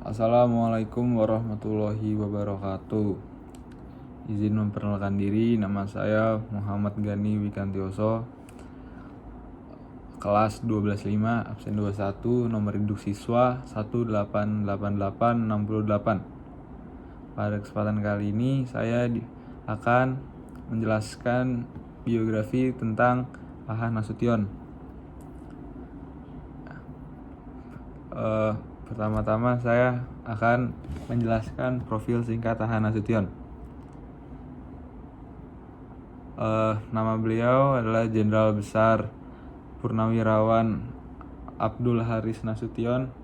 Assalamualaikum warahmatullahi wabarakatuh. Izin memperkenalkan diri, nama saya Muhammad Gani Wikantioso, kelas 12.5, absen 21, nomor induk siswa 1888668. Pada kesempatan kali ini saya akan menjelaskan biografi tentang H. Nasution. Pertama-tama saya akan menjelaskan profil singkat H. Nasution. Nama beliau adalah Jenderal Besar Purnawirawan Abdul Haris Nasution,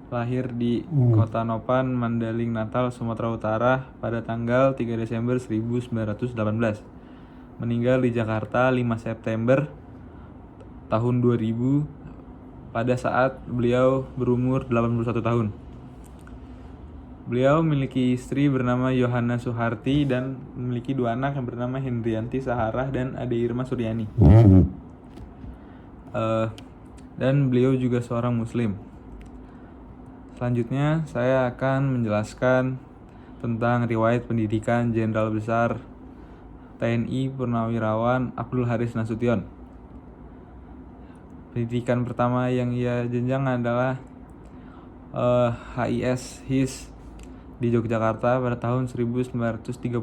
lahir di Kota Nopan, Mandaling Natal, Sumatera Utara pada tanggal 3 Desember 1918. Meninggal di Jakarta 5 September tahun 2000 pada saat beliau berumur 81 tahun. Beliau memiliki istri bernama Yohana Suharti dan memiliki dua anak yang bernama Hendrianti Saharah dan Ade Irma Suryani. Dan beliau juga seorang muslim. Selanjutnya saya akan menjelaskan tentang riwayat pendidikan Jenderal Besar TNI Purnawirawan Abdul Haris Nasution. Pendidikan pertama yang ia jenjang adalah HIS di Yogyakarta pada tahun 1932.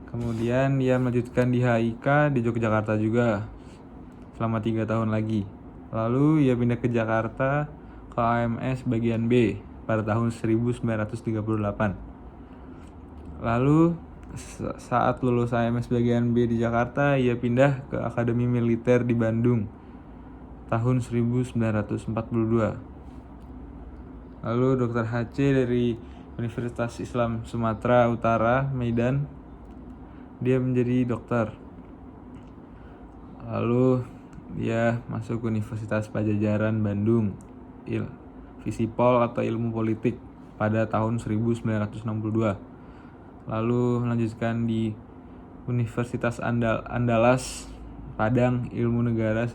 Kemudian ia melanjutkan di HIK di Yogyakarta juga selama 3 tahun lagi. Lalu ia pindah ke Jakarta ke AMS bagian B pada tahun 1938. Lalu saat lulus AMS bagian B di Jakarta, ia pindah ke Akademi Militer di Bandung tahun 1942. Lalu Dr. HC dari Universitas Islam Sumatera Utara, Medan, dia menjadi dokter. Lalu dia masuk Universitas Padjadjaran Bandung, Visipol atau Ilmu Politik pada tahun 1962. Lalu melanjutkan di Universitas Andalas Padang Ilmu Negara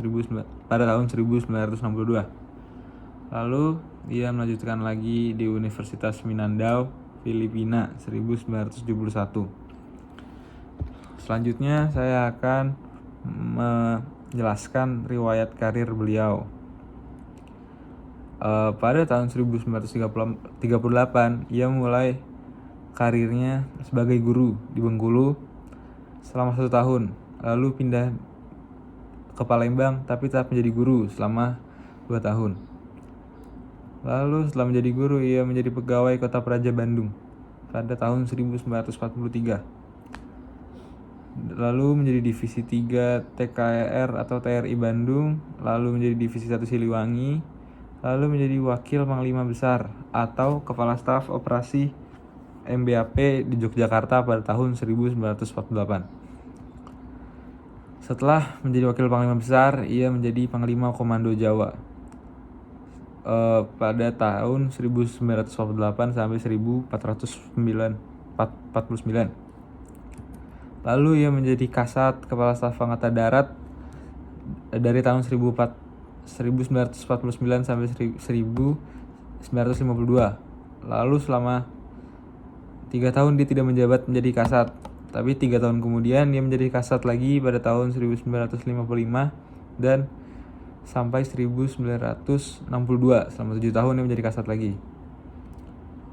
pada tahun 1962. Lalu dia melanjutkan lagi di Universitas Mindanao, Filipina 1971. Selanjutnya saya akan menjelaskan riwayat karir beliau. Pada tahun 1938 ia mulai karirnya sebagai guru di Bengkulu selama 1 tahun. Lalu pindah ke Palembang tapi tetap menjadi guru selama 2 tahun. Lalu setelah menjadi guru, ia menjadi pegawai Kota Praja Bandung pada tahun 1943. Lalu menjadi Divisi 3 TKR atau TRI Bandung, lalu menjadi Divisi 1 Siliwangi, lalu menjadi Wakil Panglima Besar atau Kepala Staf Operasi MBAP di Yogyakarta pada tahun 1948. Setelah menjadi Wakil Panglima Besar, ia menjadi Panglima Komando Jawa pada tahun 1948 sampai 1449. Lalu ia menjadi Kasat Kepala Staf Angkatan Darat dari tahun 1949 sampai 1952. Lalu selama 3 tahun dia tidak menjabat menjadi Kasat, tapi 3 tahun kemudian dia menjadi Kasat lagi pada tahun 1955 dan sampai 1962. Selama 7 tahun ia menjadi Kasat lagi.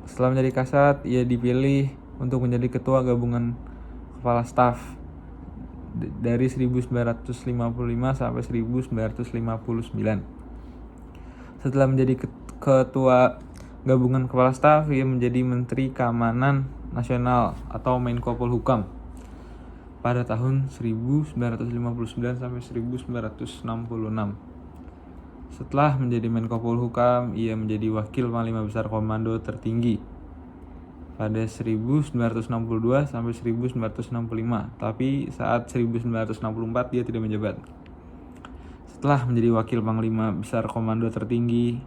Setelah menjadi Kasat, ia dipilih untuk menjadi Ketua Gabungan Kepala Staf dari 1955 sampai 1959. Setelah menjadi Ketua Gabungan Kepala Staf, ia menjadi Menteri Keamanan Nasional atau Menko Polhukam pada tahun 1959 sampai 1966. Setelah menjadi Menko Polhukam, ia menjadi Wakil Panglima Besar Komando Tertinggi pada 1962 sampai 1965. Tapi saat 1964 dia tidak menjabat. Setelah menjadi Wakil Panglima Besar Komando Tertinggi,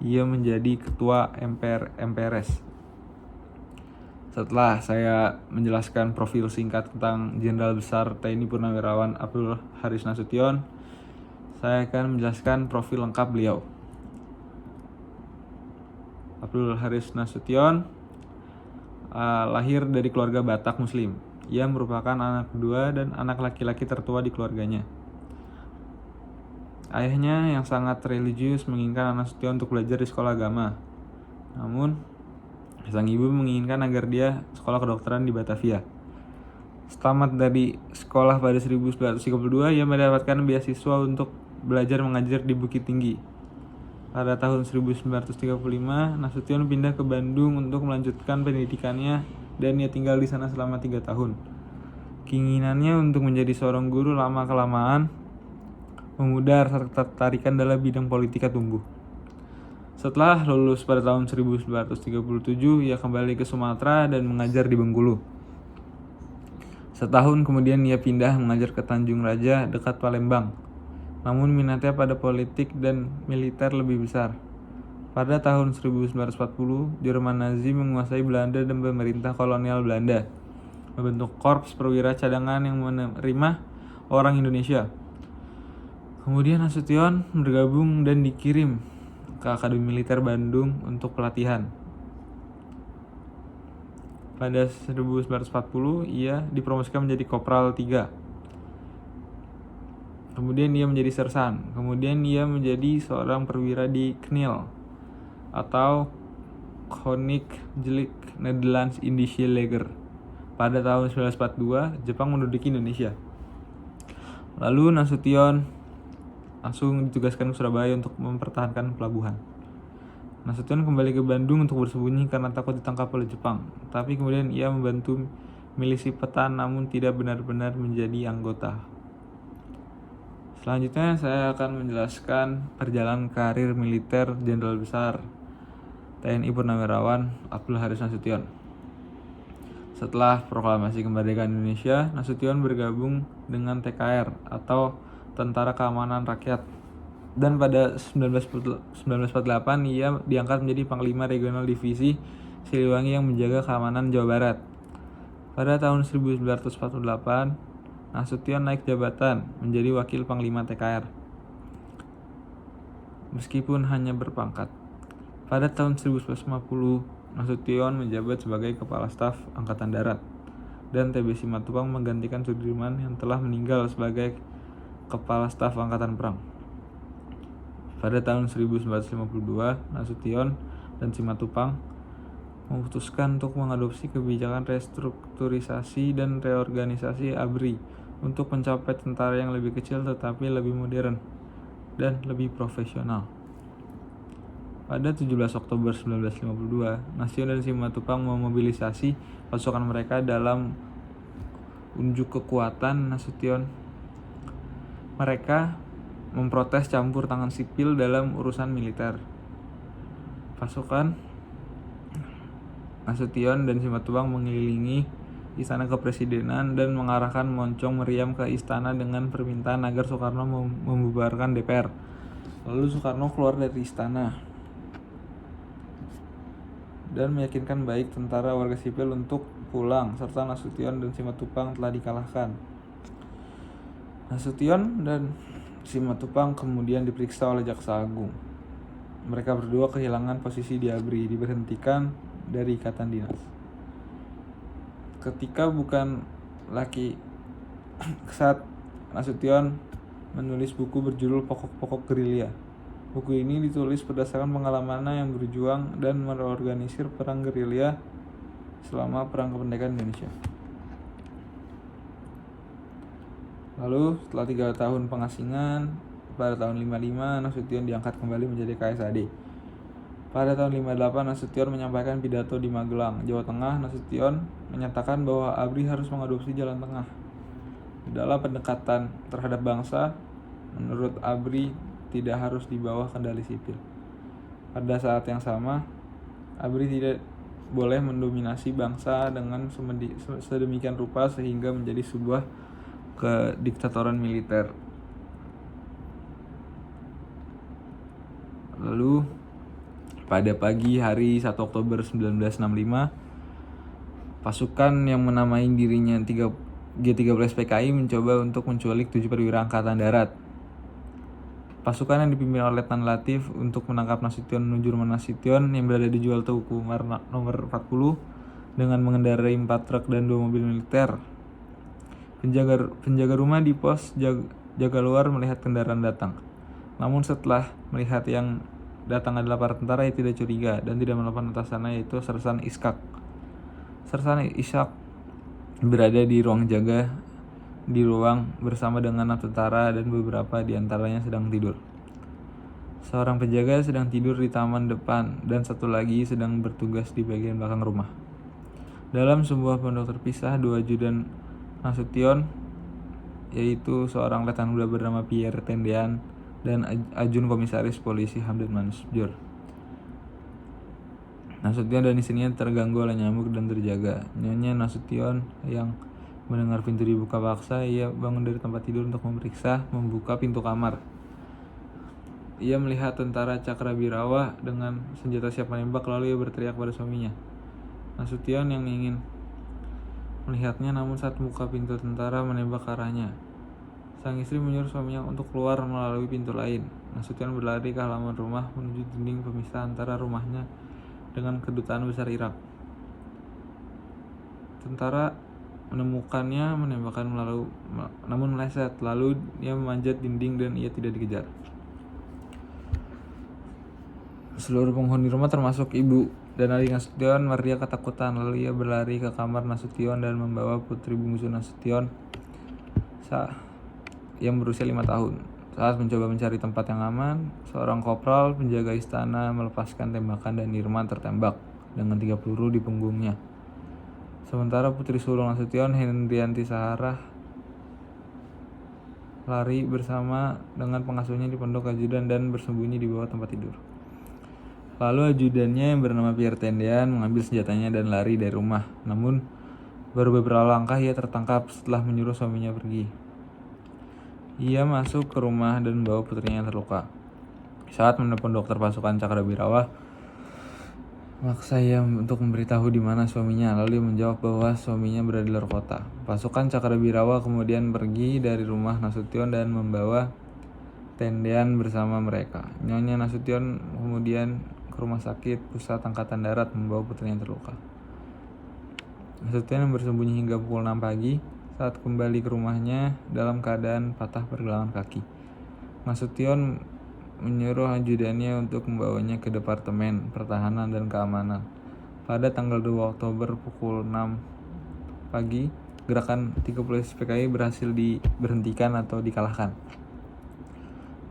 ia menjadi Ketua MPRS. Setelah saya menjelaskan profil singkat tentang Jenderal Besar TNI Purnawirawan Abdul Haris Nasution, saya akan menjelaskan profil lengkap beliau. Abdul Haris Nasution lahir dari keluarga Batak Muslim. Ia merupakan anak kedua dan anak laki-laki tertua di keluarganya. Ayahnya yang sangat religius menginginkan Nasution untuk belajar di sekolah agama. Namun, sang ibu menginginkan agar dia sekolah kedokteran di Batavia. Tamat dari sekolah pada 1932, ia mendapatkan beasiswa untuk belajar mengajar di Bukit Tinggi. Pada tahun 1935, Nasution pindah ke Bandung untuk melanjutkan pendidikannya dan ia tinggal di sana selama 3 tahun. Keinginannya untuk menjadi seorang guru lama-kelamaan memudar serta tertarikan dalam bidang politika tumbuh. Setelah lulus pada tahun 1937, ia kembali ke Sumatera dan mengajar di Bengkulu. Setahun kemudian ia pindah mengajar ke Tanjung Raja dekat Palembang. Namun minatnya pada politik dan militer lebih besar. Pada tahun 1940, Jerman Nazi menguasai Belanda dan pemerintah kolonial Belanda membentuk korps perwira cadangan yang menerima orang Indonesia. Kemudian Nasution bergabung dan dikirim ke Akademi Militer Bandung untuk pelatihan. Pada 1940, ia dipromosikan menjadi Kopral 3. Kemudian ia menjadi sersan. Kemudian ia menjadi seorang perwira di KNIL atau Koninklijk Nederlands Indische Leger. Pada tahun 1942, Jepang menduduki Indonesia. Lalu Nasution langsung ditugaskan ke Surabaya untuk mempertahankan pelabuhan. Nasution kembali ke Bandung untuk bersembunyi karena takut ditangkap oleh Jepang. Tapi kemudian ia membantu milisi Petan namun tidak benar-benar menjadi anggota. Selanjutnya saya akan menjelaskan perjalanan karir militer Jenderal Besar TNI Purnawirawan Abdul Haris Nasution. Setelah proklamasi kemerdekaan Indonesia, Nasution bergabung dengan TKR atau Tentara Keamanan Rakyat. Dan pada 1948 ia diangkat menjadi Panglima Regional Divisi Siliwangi yang menjaga keamanan Jawa Barat. Pada tahun 1948, Nasution naik jabatan menjadi Wakil Panglima TKR. Meskipun hanya berpangkat. Pada tahun 1950, Nasution menjabat sebagai Kepala Staf Angkatan Darat dan TB Simatupang menggantikan Sudirman yang telah meninggal sebagai Kepala Staf Angkatan Perang. Pada tahun 1952, Nasution dan Simatupang memutuskan untuk mengadopsi kebijakan restrukturisasi dan reorganisasi ABRI untuk mencapai tentara yang lebih kecil tetapi lebih modern dan lebih profesional. Pada 17 Oktober 1952, Nasution dan Simatupang memobilisasi pasukan mereka dalam unjuk kekuatan Nasution. Mereka memprotes campur tangan sipil dalam urusan militer. Pasukan Nasution dan Simatupang mengelilingi Istana Kepresidenan dan mengarahkan moncong meriam ke istana dengan permintaan agar Soekarno membubarkan DPR. Lalu Soekarno keluar dari istana dan meyakinkan baik tentara warga sipil untuk pulang serta Nasution dan Simatupang telah dikalahkan. Nasution dan Simatupang kemudian diperiksa oleh Jaksa Agung. Mereka berdua kehilangan posisi di ABRI, diberhentikan dari ikatan dinas. Ketika bukan laki saat Nasution menulis buku berjudul Pokok-Pokok Gerilya. Buku ini ditulis berdasarkan pengalamannya yang berjuang dan mereorganisir perang gerilya selama Perang Kemerdekaan Indonesia. Lalu setelah 3 tahun pengasingan, pada tahun 55 Nasution diangkat kembali menjadi KSAD. Pada tahun 58 Nasution menyampaikan pidato di Magelang, Jawa Tengah. Nasution menyatakan bahwa ABRI harus mengadopsi jalan tengah dalam pendekatan terhadap bangsa. Menurut ABRI tidak harus di bawah kendali sipil. Pada saat yang sama, ABRI tidak boleh mendominasi bangsa dengan sedemikian rupa sehingga menjadi sebuah kediktatoran militer. Lalu pada pagi hari 1 Oktober 1965, pasukan yang menamai dirinya G13 PKI mencoba untuk menculik 7 perwira angkatan darat. Pasukan yang dipimpin oleh Letnan Latif untuk menangkap Nasution menuju rumah Nasution yang berada di Jual Tuku Umar nomor 40 dengan mengendarai 4 truk dan 2 mobil militer. Penjaga rumah di pos jaga luar melihat kendaraan datang. Namun setelah melihat yang datang adalah para tentara, ia tidak curiga dan tidak melakukan atasannya, yaitu Sersan Ishak. Sersan Ishak berada di ruang jaga bersama dengan 6 tentara dan beberapa di antaranya sedang tidur. Seorang penjaga sedang tidur di taman depan dan satu lagi sedang bertugas di bagian belakang rumah. Dalam sebuah pondok terpisah, 2 ajudan Nasution, yaitu seorang letnan muda bernama Pierre Tendean dan ajun komisaris polisi Hamdan Mansur. Nasution dan istrinya terganggu oleh nyamuk dan terjaga. Nyonya Nasution yang mendengar pintu dibuka paksa, ia bangun dari tempat tidur untuk membuka pintu kamar. Ia melihat tentara Cakrawirawa dengan senjata siap menembak, lalu ia berteriak pada suaminya. Nasution yang ingin melihatnya, namun saat membuka pintu tentara menembak ke arahnya. Sang istri menyuruh suaminya untuk keluar melalui pintu lain. Nasution berlari ke halaman rumah menuju dinding pemisah antara rumahnya dengan kedutaan besar Irak. Tentara menemukannya menembakkan namun meleset, lalu ia memanjat dinding dan ia tidak dikejar. Seluruh penghuni rumah termasuk ibu dan adik Nasution merdia ketakutan, lalu ia berlari ke kamar Nasution dan membawa putri bungsu Nasution yang berusia 5 tahun. Saat mencoba mencari tempat yang aman, seorang kopral penjaga istana melepaskan tembakan dan Irma tertembak dengan 3 peluru di punggungnya. Sementara putri sulung Nasution, Hendrianti Saharah, lari bersama dengan pengasuhnya di pondok ajudan dan bersembunyi di bawah tempat tidur. Lalu ajudannya yang bernama Pierre Tendean mengambil senjatanya dan lari dari rumah. Namun baru beberapa langkah ia tertangkap setelah menyuruh suaminya pergi. Ia masuk ke rumah dan membawa putrinya yang terluka. Saat menelpon dokter pasukan Cakrawirawa, maksa ia untuk memberitahu di mana suaminya, lalu ia menjawab bahwa suaminya berada di luar kota. Pasukan Cakrawirawa kemudian pergi dari rumah Nasution dan membawa Tendean bersama mereka. Nyonya Nasution kemudian ke rumah sakit pusat angkatan darat membawa putrinya yang terluka. Nasution yang bersembunyi hingga pukul 6 pagi saat kembali ke rumahnya dalam keadaan patah pergelangan kaki. Nasution menyuruh ajudannya untuk membawanya ke Departemen Pertahanan dan Keamanan. Pada tanggal 2 Oktober pukul 6 pagi, gerakan 30 PKI berhasil diberhentikan atau dikalahkan.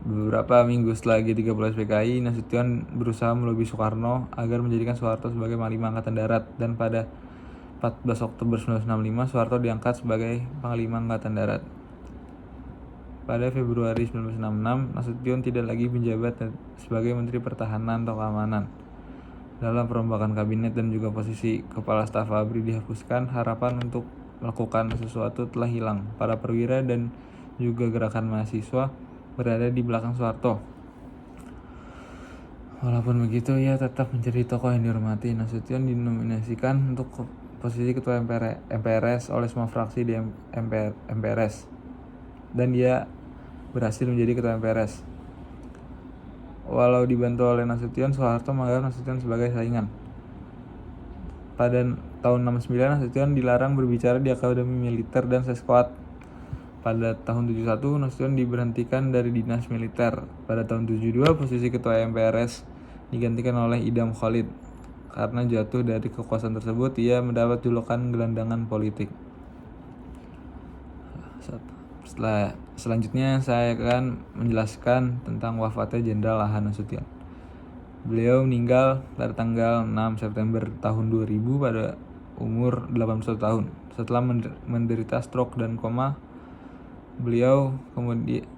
Beberapa minggu setelah G30 PKI, Nasution berusaha melobi Soekarno agar menjadikan Soeharto sebagai Panglima Angkatan Darat, dan pada 14 Oktober 1965 Soeharto diangkat sebagai Panglima Angkatan Darat. Pada Februari 1966, Nasution tidak lagi menjabat sebagai Menteri Pertahanan atau Keamanan. Dalam perombakan kabinet dan juga posisi Kepala Staf ABRI dihapuskan, harapan untuk melakukan sesuatu telah hilang. Para perwira dan juga gerakan mahasiswa berada di belakang Soeharto. Walaupun begitu, ia tetap menjadi tokoh yang dihormati. Nasution dinominasikan untuk posisi Ketua MPRS oleh semua fraksi di MPRS, dan dia berhasil menjadi Ketua MPRS. Walau dibantu oleh Nasution, Soeharto menganggap Nasution sebagai saingan. Pada tahun 1969, Nasution dilarang berbicara di Akademi Militer dan Seskuad. Pada tahun 1971, Nasution diberhentikan dari dinas militer. Pada tahun 1972, posisi Ketua MPRS digantikan oleh Idam Khalid. Karena jatuh dari kekuasaan tersebut, ia mendapat julukan gelandangan politik. Selanjutnya saya akan menjelaskan tentang wafatnya Jenderal A.H. Nasution. Beliau meninggal pada tanggal 6 September tahun 2000 pada umur 81 tahun. Setelah menderita stroke dan koma, beliau kemudian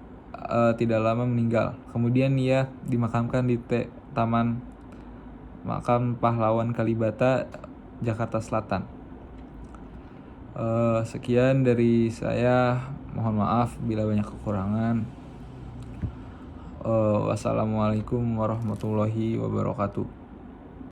tidak lama meninggal. Kemudian ia dimakamkan di Taman Makam Pahlawan Kalibata, Jakarta Selatan. Sekian dari saya, mohon maaf bila banyak kekurangan. Wassalamualaikum warahmatullahi wabarakatuh.